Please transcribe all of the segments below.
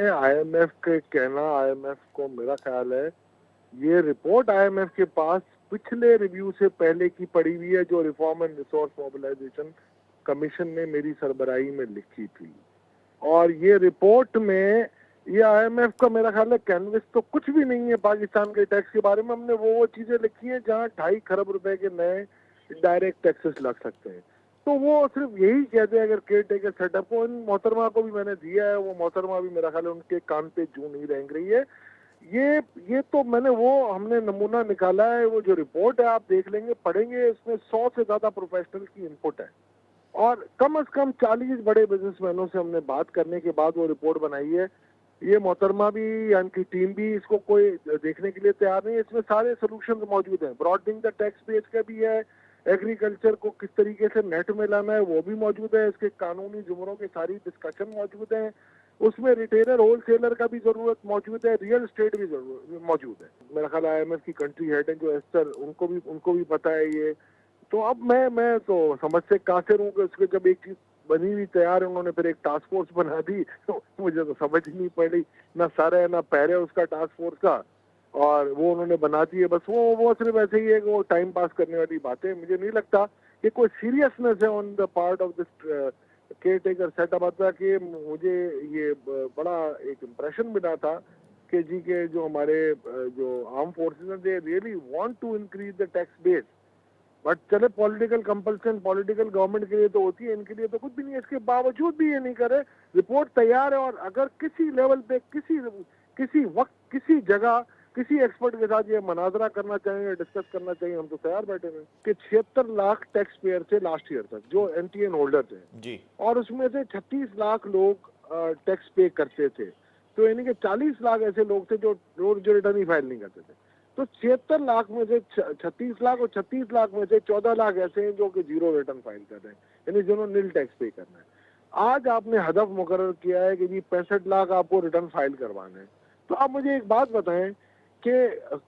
IMF के कहना, IMF को मेरा ख्याल है ये रिपोर्ट आईएमएफ के पास पिछले रिव्यू से पहले की पड़ी हुई है, जो reform and resource mobilisation commission ने मेरी सरबराही में लिखी थी। और ये रिपोर्ट में ये आईएमएफ का मेरा ख्याल है कैनवस तो कुछ भी नहीं है पाकिस्तान के टैक्स के बारे में। हमने वो चीजें लिखी हैं जहाँ 2.5 खरब रुपए के नए डायरेक्ट टैक्सेस लग सकते हैं। तो वो सिर्फ यही कहते हैं, अगर केयर टेकर सेटअप को, इन मोहतरमा को भी मैंने दिया है, वो मोहतरमा भी मेरा ख्याल है उनके कान पे जूं नहीं रेंग रही है। ये तो मैंने वो हमने नमूना निकाला है, वो जो रिपोर्ट है आप देख लेंगे, पढ़ेंगे, इसमें 100 से ज्यादा प्रोफेशनल की इनपुट है और कम से कम 40 बड़े बिजनेसमैनों से हमने बात करने के बाद वो रिपोर्ट बनाई है। ये मोहतरमा भी, इनकी टीम भी इसको कोई देखने के लिए तैयार नहीं है। इसमें सारे सोल्यूशन मौजूद हैं, ब्रॉडनिंग द टैक्स बेस का भी है, एग्रीकल्चर को किस तरीके से नेट में लाना है वो भी मौजूद है, इसके कानूनी जुमरों की सारी डिस्कशन मौजूद है, उसमें रिटेलर होलसेलर का भी जरूरत मौजूद है, रियल स्टेट भी मौजूद है। मेरा ख्याल आईएमएफ की कंट्री हेड है जो एस्टर, उनको भी पता है ये। तो अब मैं तो समझ से कासिर हूँ कि उसके जब एक चीज बनी हुई तैयार है, उन्होंने फिर एक टास्क फोर्स बना दी तो मुझे तो समझ ही नहीं पड़ी, ना सर है ना पैर है उसका टास्क फोर्स का, और वो उन्होंने बना दी है। बस वो सिर्फ ऐसे ही है कि वो टाइम पास करने वाली बातें। मुझे नहीं लगता कि कोई सीरियसनेस है on the part of this care taker setup. आता कि मुझे ये बड़ा एक इम्प्रेशन मिला था कि जी के जो हमारे जो आर्म फोर्सेज हैं, they really want to increase the tax base. But चले, पॉलिटिकल कंपल्सन पॉलिटिकल गवर्नमेंट के लिए तो होती है, इनके लिए तो कुछ भी नहीं है। इसके बावजूद भी ये नहीं करे, रिपोर्ट तैयार है और अगर किसी लेवल पे किसी वक्त किसी जगह किसी एक्सपर्ट के साथ ये मनाजरा करना चाहिए या डिस्कस करना चाहिए, हम तो तैयार बैठे हैं। कि 76 लाख टैक्स पेयर थे लास्ट ईयर तक जो एनटीएन होल्डर थे जी। और उसमें से 36 लाख लोग टैक्स पे करते थे। तो यानी कि 40 लाख ऐसे लोग थे जो रिटर्न ही फाइल नहीं करते थे। तो 76 लाख में से 36 लाख और 36 लाख में से 14 लाख ऐसे हैं जो कि जीरो रिटर्न फाइल कर रहे हैं, यानी जिन्होंने नील टैक्स पे करना है। आज आपने हदफ मुकर्रर किया है कि जी 65 लाख आपको रिटर्न फाइल करवाने हैं। तो आप मुझे एक बात बताएं कि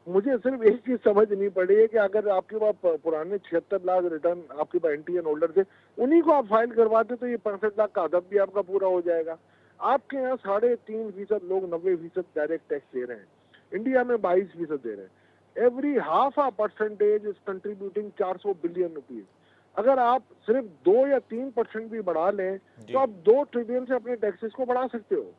मुझे सिर्फ एक चीज समझ नहीं पड़ी है कि अगर आपके पास पुराने 76 लाख रिटर्न आपके पास एनटीएन होल्डर थे, उन्हीं को आप फाइल करवाते तो ये 65 लाख का हदफ भी आपका पूरा हो जाएगा। आपके यहाँ 3.5% लोग 90% डायरेक्ट टैक्स दे रहे हैं, इंडिया में 22% दे रहे हैं। Every half a percentage is contributing 400 billion rupees. अगर आप सिर्फ 2 या 3% भी बढ़ा लें तो आप 2 ट्रिलियन से अपने टैक्सेस को बढ़ा सकते हो।